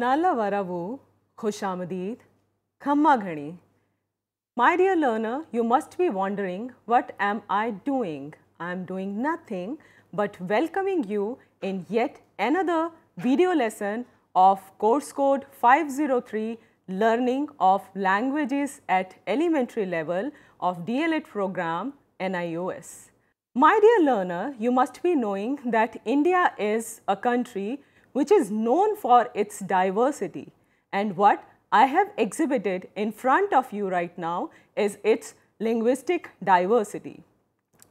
Nala Varavu, Khushamadid, Khamma Ghani. My dear learner, you must be wondering, what am I doing? I am doing nothing but welcoming you in yet another video lesson of Course Code 503, Learning of Languages at Elementary Level of DLED program NIOS. My dear learner, you must be knowing that India is a country which is known for its diversity, and what I have exhibited in front of you right now is its linguistic diversity.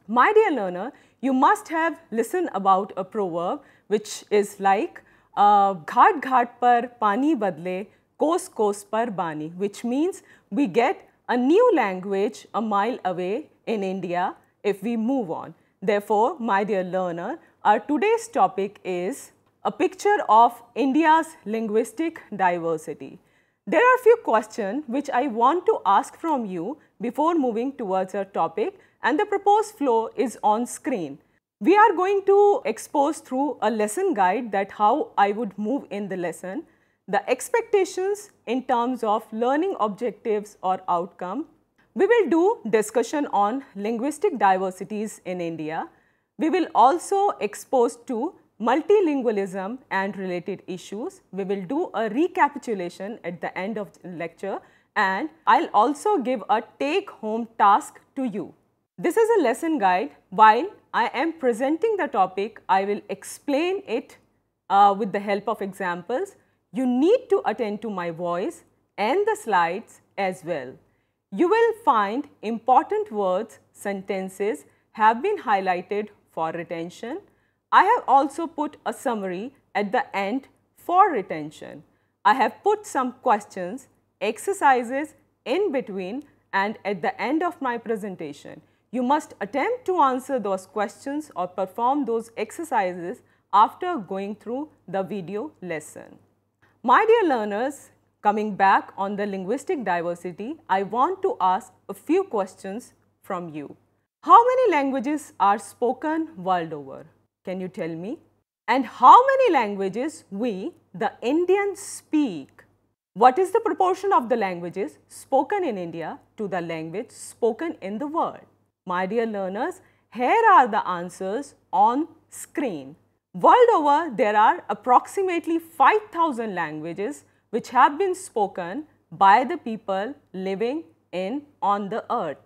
My dear learner, you must have listened about a proverb which is like ghat ghat par pani badle, kos kos par bani, which means we get a new language a mile away in India if we move on. Therefore, my dear learner, our today's topic is a picture of India's linguistic diversity. There are a few questions which I want to ask from you before moving towards our topic, and the proposed flow is on screen. We are going to expose through a lesson guide that how I would move in the lesson, the expectations in terms of learning objectives or outcome. We will do discussion on linguistic diversities in India. We will also expose to multilingualism and related issues. We will do a recapitulation at the end of the lecture, and I'll also give a take-home task to you. This is a lesson guide. While I am presenting the topic, I will explain it with the help of examples. You need to attend to my voice and the slides as well. You will find important words, sentences have been highlighted for retention. I have also put a summary at the end for retention. I have put some questions, exercises in between and at the end of my presentation. You must attempt to answer those questions or perform those exercises after going through the video lesson. My dear learners, coming back on the linguistic diversity, I want to ask a few questions from you. How many languages are spoken world over? Can you tell me? And how many languages we, the Indians, speak? What is the proportion of the languages spoken in India to the language spoken in the world? My dear learners, here are the answers on screen. World over, there are approximately 5,000 languages which have been spoken by the people living on the earth.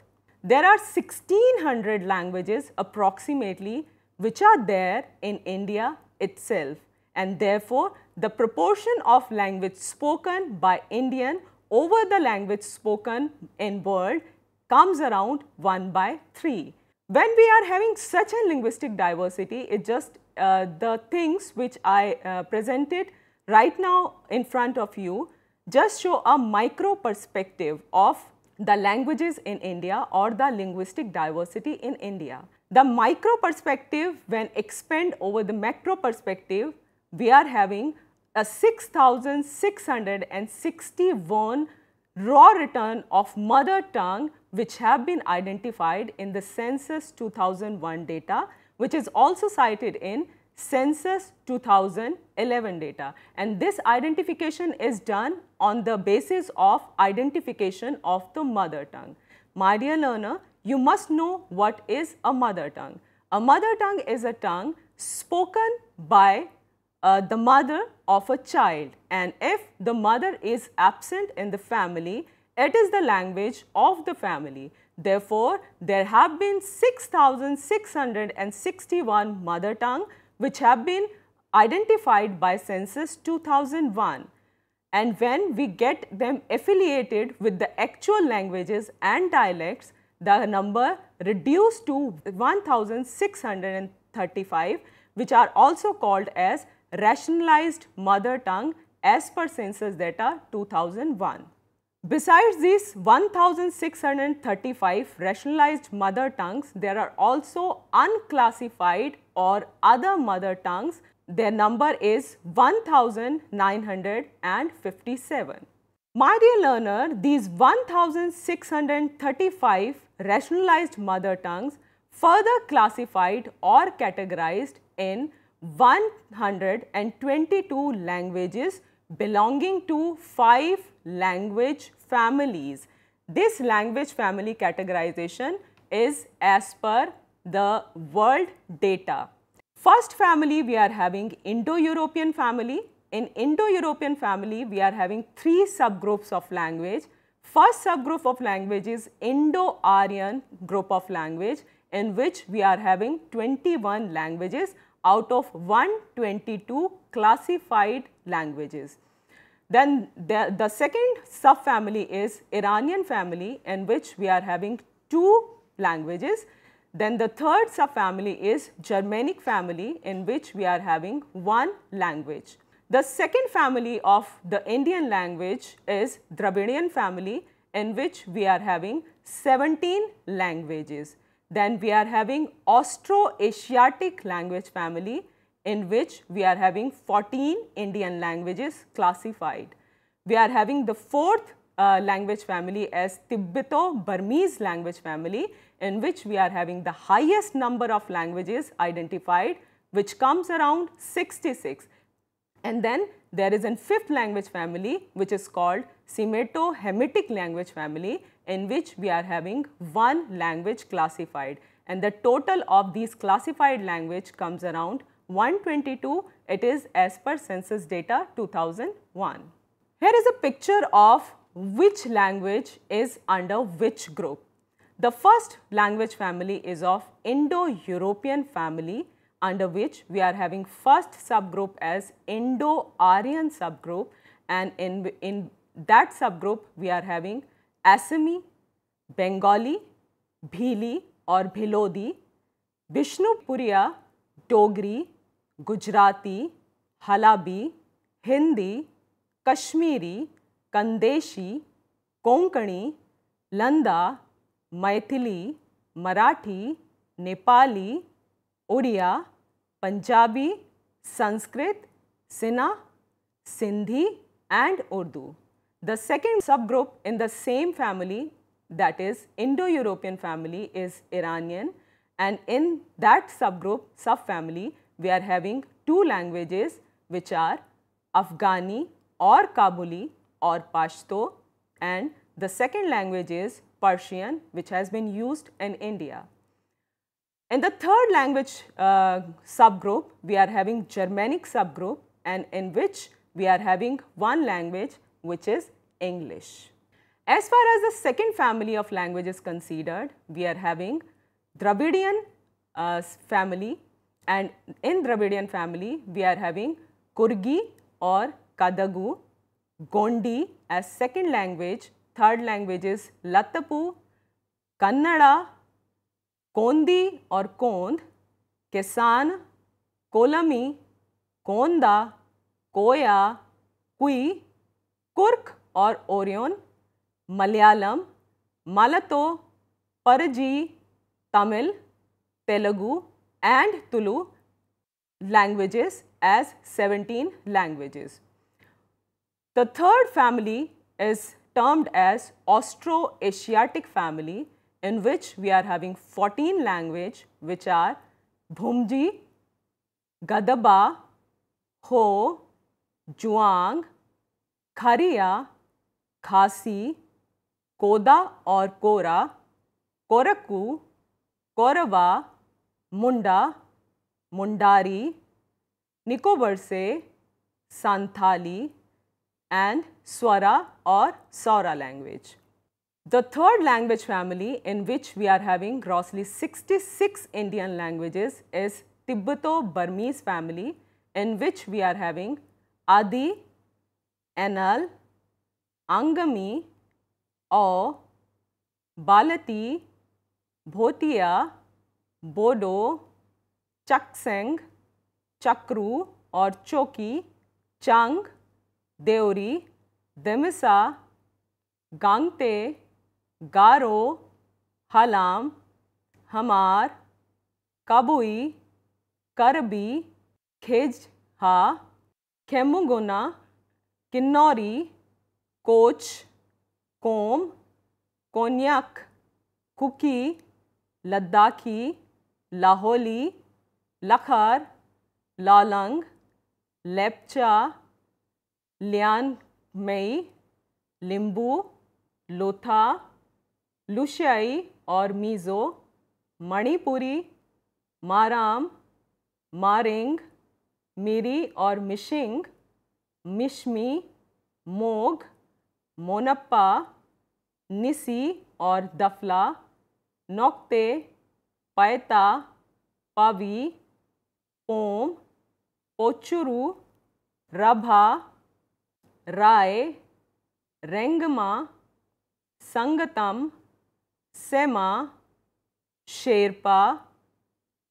There are 1600 languages approximately which are there in India itself, and therefore the proportion of language spoken by Indian over the language spoken in world comes around 1/3. When we are having such a linguistic diversity, it just the things which I presented right now in front of you just show a micro perspective of the languages in India or the linguistic diversity in India. The micro perspective, when expand over the macro perspective, we are having a 6,661 raw return of mother tongue which have been identified in the Census 2001 data, which is also cited in Census 2011 data, and this identification is done on the basis of identification of the mother tongue. My dear learner, you must know what is a mother tongue. A mother tongue is a tongue spoken by the mother of a child, and if the mother is absent in the family, it is the language of the family. Therefore, there have been 6,661 mother tongue which have been identified by Census 2001. And when we get them affiliated with the actual languages and dialects, the number reduced to 1,635, which are also called as rationalized mother tongue as per Census data 2001. Besides these 1,635 rationalized mother tongues, there are also unclassified or other mother tongues. Their number is 1,957. My dear learner, these 1,635 rationalized mother tongues further classified or categorized in 122 languages belonging to 5 language families. This language family categorization is as per the world data. First family, we are having Indo-European family. In Indo-European family, we are having 3 subgroups of language. First subgroup of language is Indo-Aryan group of language, in which we are having 21 languages out of 122 classified languages. Then the second subfamily is Iranian family, in which we are having 2 languages. Then the third subfamily is Germanic family, in which we are having 1 language. The second family of the Indian language is Dravidian family, in which we are having 17 languages. Then we are having Austro-Asiatic language family, in which we are having 14 Indian languages classified. We are having the fourth language family as Tibeto-Burmese language family, in which we are having the highest number of languages identified, which comes around 66. And then there is a fifth language family, which is called Semitic language family, in which we are having 1 language classified. And the total of these classified language comes around 122. It is as per census data 2001. Here is a picture of which language is under which group. The first language family is of Indo-European family, under which we are having first subgroup as Indo-Aryan subgroup, and in that subgroup we are having Assami, Bengali, Bhili or Bhilodi, Bishnupuriya, Dogri, Gujarati, Halabi, Hindi, Kashmiri, Kandeshi, Konkani, Landa, Maithili, Marathi, Nepali, Odia, Punjabi, Sanskrit, Sinha, Sindhi and Urdu. The second subgroup in the same family, that is Indo-European family, is Iranian, and in that subfamily, we are having 2 languages, which are Afghani or Kabuli or Pashto, and the second language is Persian, which has been used in India. In the third language subgroup, we are having Germanic subgroup, and in which we are having 1 language, which is English. As far as the second family of language is considered, we are having Dravidian family, and in Dravidian family, we are having Kurgi or Kadagu, Gondi as second language, third language is Latapu, Kannada, Kondi or Kond, Kesan, Kolami, Konda, Koya, Kui, Kurk or Orion, Malayalam, Malato, Paraji, Tamil, Telugu and Tulu languages as 17 languages. The third family is termed as Austro-Asiatic family, in which we are having 14 languages, which are Bhumji, Gadaba, Ho, Juang, Khariya, Khasi, Koda or Kora, Koraku, Korava, Munda, Mundari, Nicobarse, Santhali and Swara or Saura language. The third language family, in which we are having grossly 66 Indian languages, is Tibeto-Burmese family, in which we are having Adi, Enal, Angami, Au, Balati, Bhotia, Bodo, Chakseng, Chakru or Choki, Chang, Deori, Demisa, Gangte, Garo, Halam, Hamar, Kabui, Karabi, Khejha, Khemugona, Kinnori, Koch, Kom, Konyak, Kuki, Ladakhi, Laholi, Lakhar, Lalang, Lepcha, Liangmai, Limbu, Lotha, Lushai और मीज़ो, मणिपुरी, माराम, मारिंग, मिरी और मिशिंग, मिशमी, मोग, मोनप्पा, निसी और Dafla, Nocte, Paite, Pawi, Pom, Pochury, Rabha, Rai, Rengma, Sangtam, Sema, Sherpa,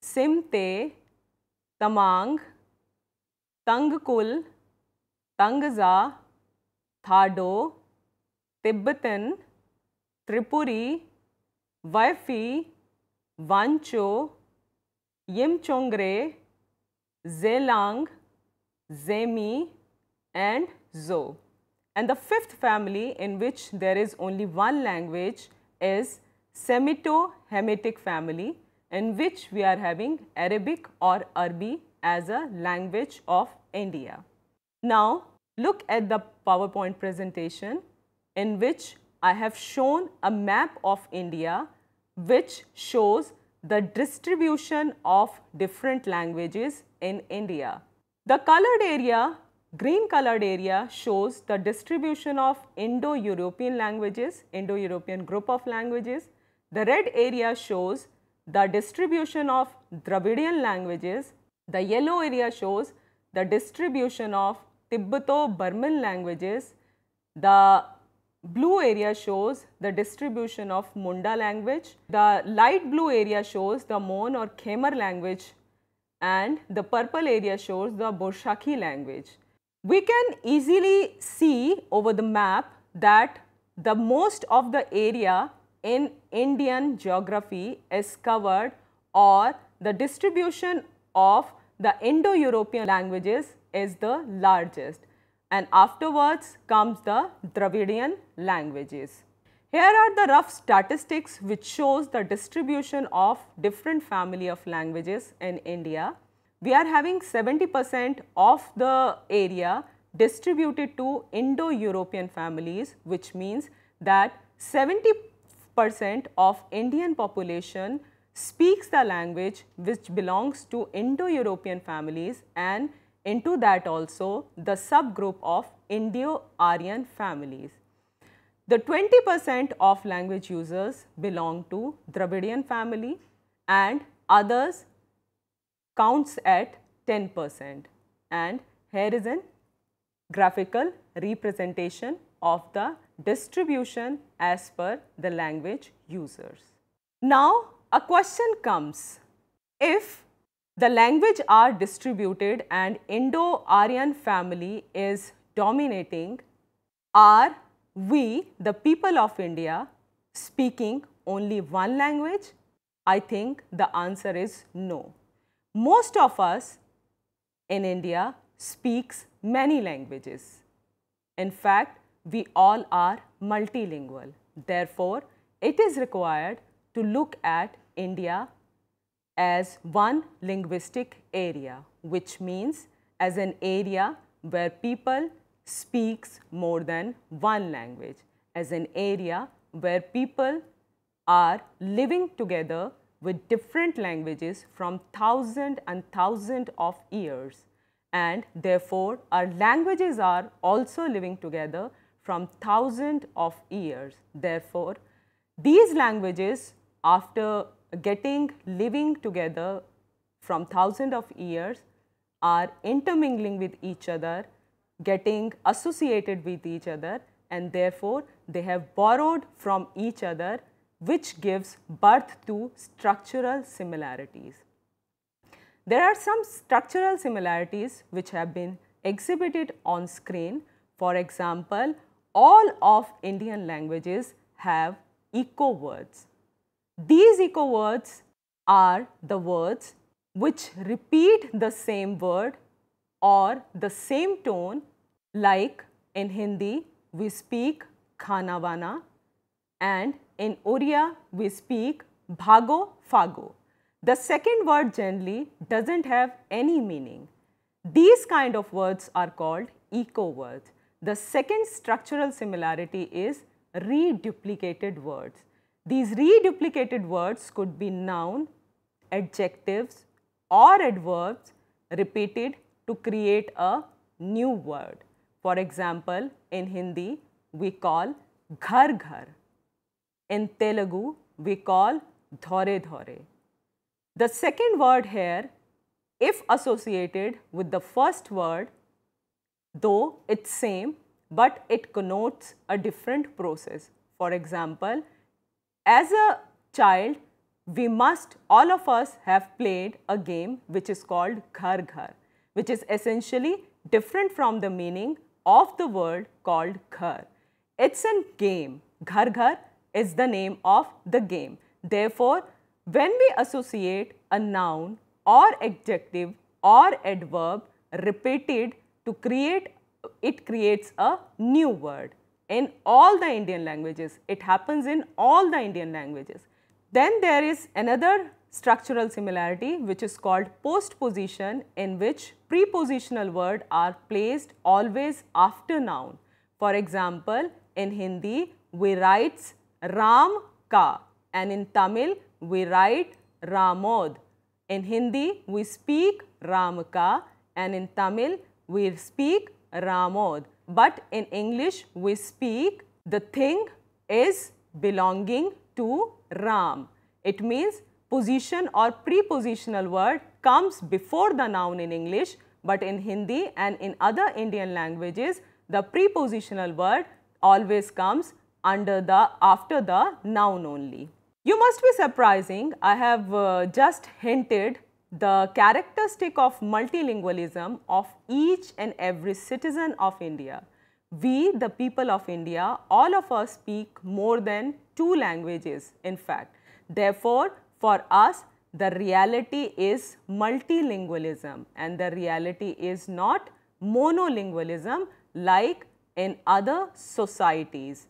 Simte, Tamang, Tangkhul, Tangsa, Thado, Tibetan, Tripuri, Vaiphei, Wancho, Yimchungre, Zeliang, Zemi and Zo. And the fifth family in which there is only one language is Semito-Hamitic family, in which we are having Arabic or Arabi as a language of India. Now, look at the PowerPoint presentation in which I have shown a map of India which shows the distribution of different languages in India. The colored area, green colored area, shows the distribution of Indo-European languages, Indo-European group of languages. The red area shows the distribution of Dravidian languages. The yellow area shows the distribution of Tibeto-Burman languages. The blue area shows the distribution of Munda language. The light blue area shows the Mon or Khmer language, and the purple area shows the Borshaki language. We can easily see over the map that the most of the area in Indian geography is covered, or the distribution of the Indo-European languages is the largest, and afterwards comes the Dravidian languages. Here are the rough statistics which shows the distribution of different family of languages in India. We are having 70% of the area distributed to Indo-European families, which means that 70% of Indian population speaks the language which belongs to Indo-European families, and into that also the subgroup of Indo-Aryan families. The 20% of language users belong to Dravidian family, and others counts at 10%. And here is an graphical representation of the distribution as per the language users. Now, a question comes: if the language are distributed and Indo-Aryan family is dominating, are we, the people of India, speaking only one language? I think the answer is no. Most of us in India speaks many languages. In fact, we all are multilingual. Therefore, it is required to look at India as one linguistic area, which means as an area where people speaks more than one language, as an area where people are living together with different languages from thousands and thousands of years, and therefore our languages are also living together from thousands of years. Therefore, these languages, after living together from thousands of years, are intermingling with each other, getting associated with each other, and therefore they have borrowed from each other, which gives birth to structural similarities. There are some structural similarities which have been exhibited on screen. For example, all of Indian languages have echo words. These echo words are the words which repeat the same word or the same tone, like in Hindi we speak khana wana, and in Oriya we speak bhago fago. The second word generally does not have any meaning. These kind of words are called echo words. The second structural similarity is reduplicated words. These reduplicated words could be noun, adjectives or adverbs repeated to create a new word. For example, in Hindi we call ghar ghar. In Telugu we call dhore dhore. The second word here, if associated with the first word, though it's same, but it connotes a different process. For example, as a child, all of us have played a game which is called ghar ghar, which is essentially different from the meaning of the word called ghar. It's a game. Ghar ghar is the name of the game. Therefore, when we associate a noun or adjective or adverb repeated to create, it creates a new word in all the Indian languages. It happens in all the Indian languages. Then there is another structural similarity which is called postposition, in which prepositional words are placed always after noun. For example, in Hindi we write Ram ka, and in Tamil we write Ramod. In Hindi we speak Ram ka, and in Tamil we speak Ramod. But in English we speak the thing is belonging to Ram. It means position or prepositional word comes before the noun in English, but in Hindi and in other Indian languages the prepositional word always comes after the noun only. You must be surprising, I have just hinted the characteristic of multilingualism of each and every citizen of India. We, the people of India, all of us speak more than 2 languages in fact. Therefore, for us the reality is multilingualism and the reality is not monolingualism like in other societies.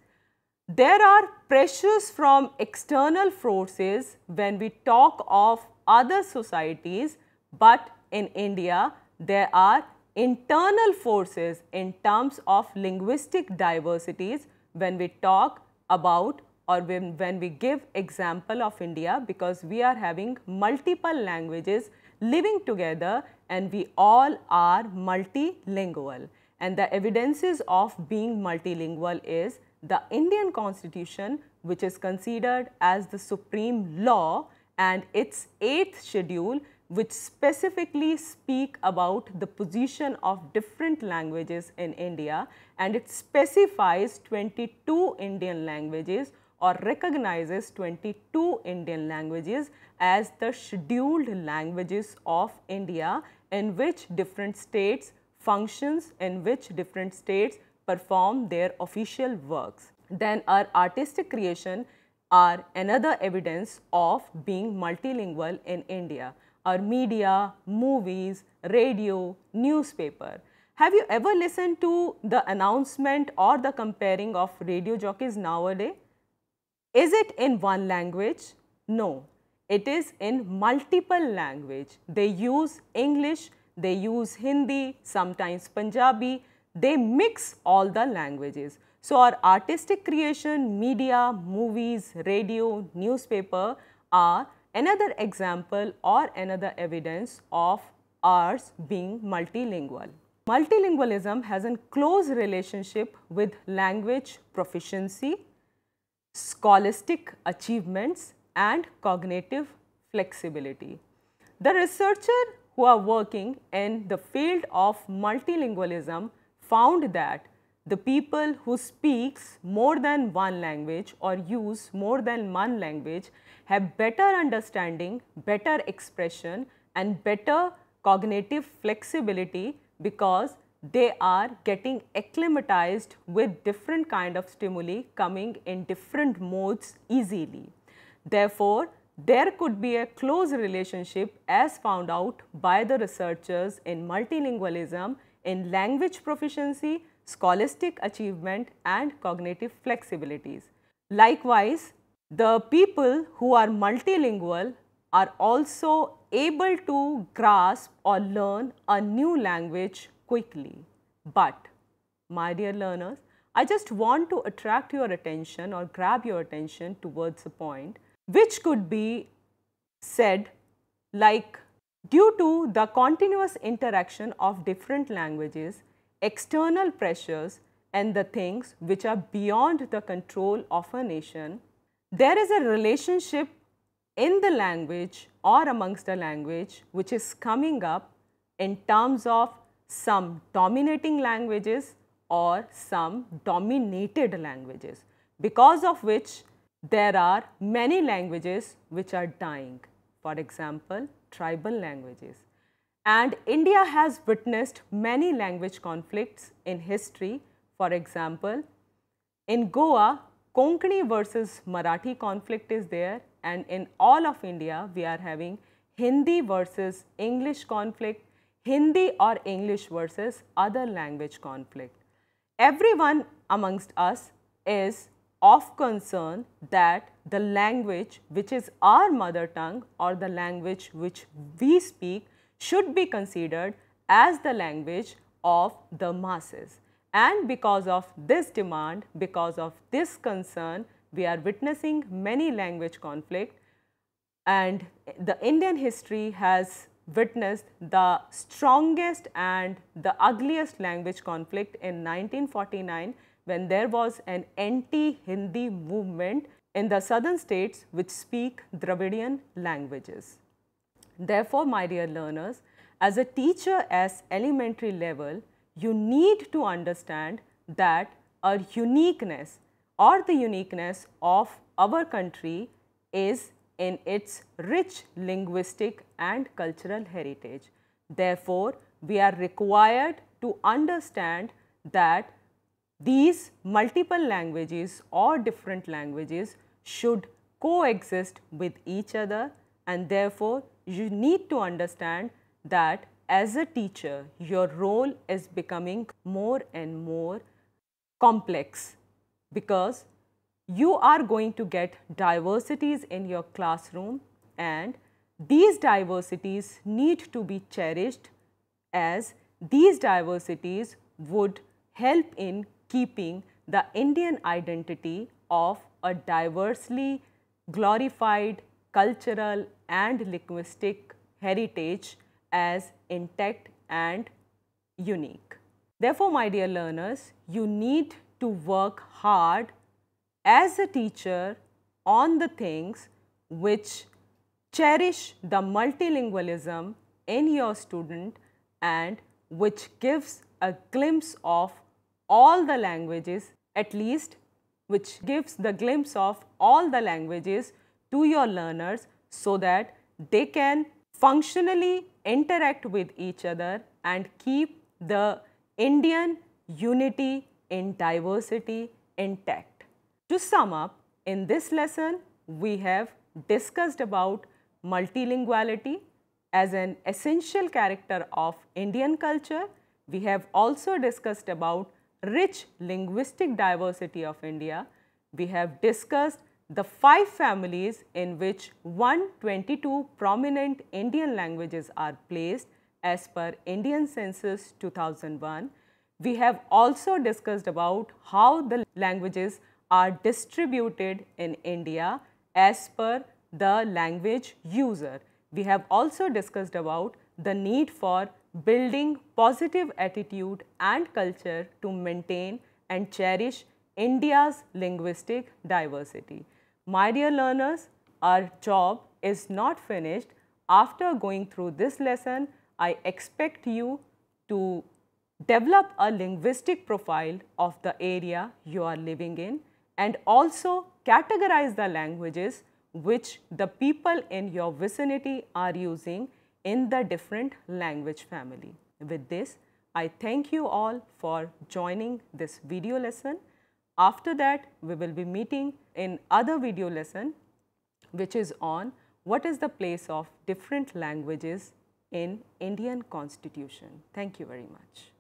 There are pressures from external forces when we talk of other societies, but in India there are internal forces in terms of linguistic diversities when we talk about or when we give example of India, because we are having multiple languages living together and we all are multilingual. And the evidences of being multilingual is the Indian Constitution, which is considered as the supreme law, and its 8th schedule, which specifically speak about the position of different languages in India, and it specifies 22 Indian languages or recognizes 22 Indian languages as the scheduled languages of India, in which different states functions, in which different states perform their official works. Then our artistic creation are another evidence of being multilingual in India. Our media, movies, radio, newspaper. Have you ever listened to the announcement or the comparing of radio jockeys nowadays? Is it in one language? No, it is in multiple language. They use English, they use Hindi, sometimes Punjabi, they mix all the languages. So our artistic creation, media, movies, radio, newspaper are another example or another evidence of ours being multilingual. Multilingualism has a close relationship with language proficiency, scholastic achievements and cognitive flexibility. The researchers who are working in the field of multilingualism found that the people who speaks more than one language or use more than one language have better understanding, better expression and better cognitive flexibility, because they are getting acclimatized with different kind of stimuli coming in different modes easily. Therefore, there could be a close relationship as found out by the researchers in multilingualism in language proficiency, scholastic achievement and cognitive flexibilities. Likewise, the people who are multilingual are also able to grasp or learn a new language quickly. But my dear learners, I just want to attract your attention or grab your attention towards a point which could be said like, due to the continuous interaction of different languages, external pressures and the things which are beyond the control of a nation, there is a relationship in the language or amongst the language which is coming up in terms of some dominating languages or some dominated languages, because of which there are many languages which are dying. For example, tribal languages. And India has witnessed many language conflicts in history. For example, in Goa, Konkani versus Marathi conflict is there, and in all of India, we are having Hindi versus English conflict, Hindi or English versus other language conflict. Everyone amongst us is of concern that the language which is our mother tongue or the language which we speak should be considered as the language of the masses. And because of this demand, because of this concern, we are witnessing many language conflict, and the Indian history has witnessed the strongest and the ugliest language conflict in 1949, when there was an anti-Hindi movement in the southern states which speak Dravidian languages. Therefore, my dear learners, as a teacher at elementary level, you need to understand that a uniqueness or the uniqueness of our country is in its rich linguistic and cultural heritage. Therefore, we are required to understand that these multiple languages or different languages should coexist with each other, and therefore, you need to understand that as a teacher, your role is becoming more and more complex, because you are going to get diversities in your classroom, and these diversities need to be cherished, as these diversities would help in keeping the Indian identity of a diversely glorified cultural and linguistic heritage as intact and unique. Therefore, my dear learners, you need to work hard as a teacher on the things which cherish the multilingualism in your student and which gives a glimpse of all the languages, at least which gives the glimpse of all the languages to your learners, so that they can functionally interact with each other and keep the Indian unity in diversity intact. To sum up, in this lesson, we have discussed about multilinguality as an essential character of Indian culture. We have also discussed about rich linguistic diversity of India. We have discussed the 5 families in which 122 prominent Indian languages are placed as per Indian Census 2001. We have also discussed about how the languages are distributed in India as per the language user. We have also discussed about the need for building positive attitude and culture to maintain and cherish India's linguistic diversity. My dear learners, our job is not finished. After going through this lesson, I expect you to develop a linguistic profile of the area you are living in, and also categorize the languages which the people in your vicinity are using in the different language family. With this, I thank you all for joining this video lesson. After that, we will be meeting in other video lesson which is on what is the place of different languages in Indian Constitution. Thank you very much.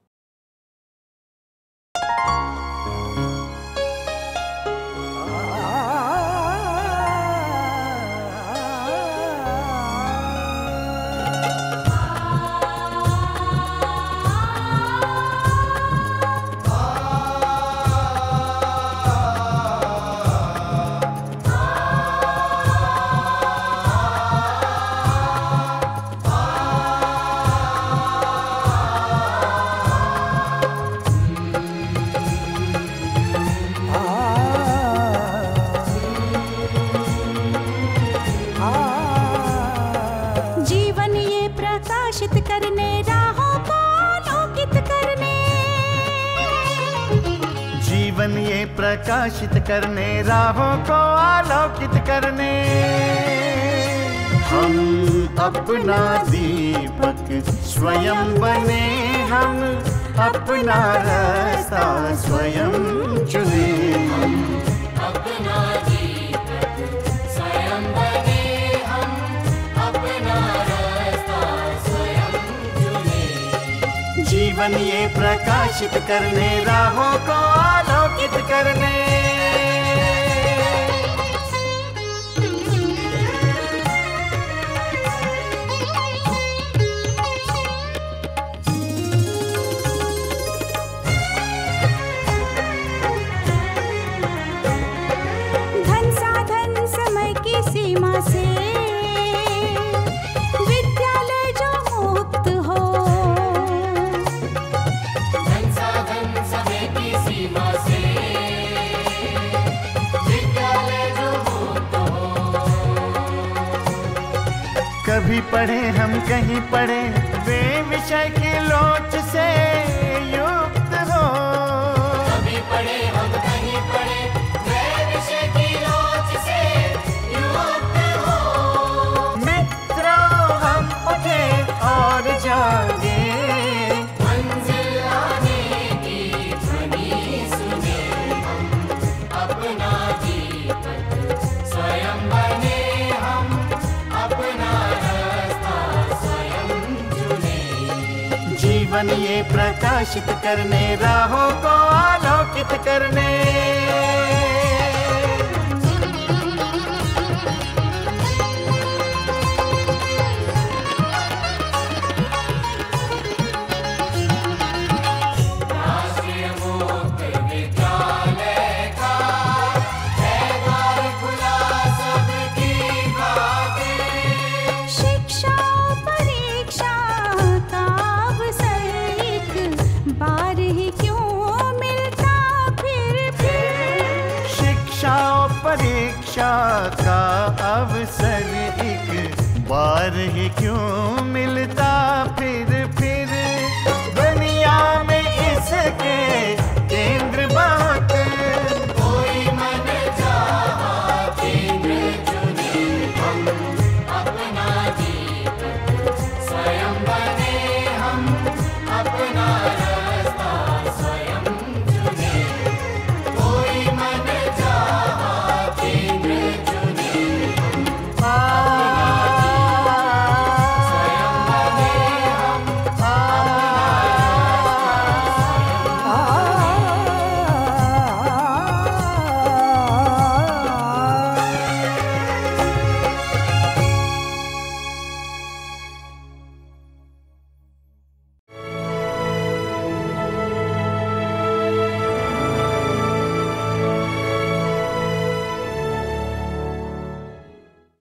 जीवन ये प्रकाशित करने, राहों को आलोकित करने। हम अपना दीपक स्वयं बने, हम अपना रास्ता स्वयं चुने। हम अपना दीपक स्वयं बने, हम अपना रास्ता स्वयं चुने। जीवन ये प्रकाशित करने, राहों को आलोकित करने। सीमा से विद्यालय जो मुक्त हो, धन साधन समय की सीमा से विद्यालय जो मुक्त हो। कभी पढ़े हम कहीं पढ़े, वे विषय की लोच से युक्त हो। कभी पढ़े हम कहीं पढ़े, वे विषय की लोच से जागे, मंजिल आने की ध्वनि सुने। हम अपना दीपक स्वयं बने, हम अपना रास्ता स्वयं चुने। जीवन ये प्रकाशित करने, राहों को आलोकित करने। परीक्षा का अवसर एक बार ही क्यों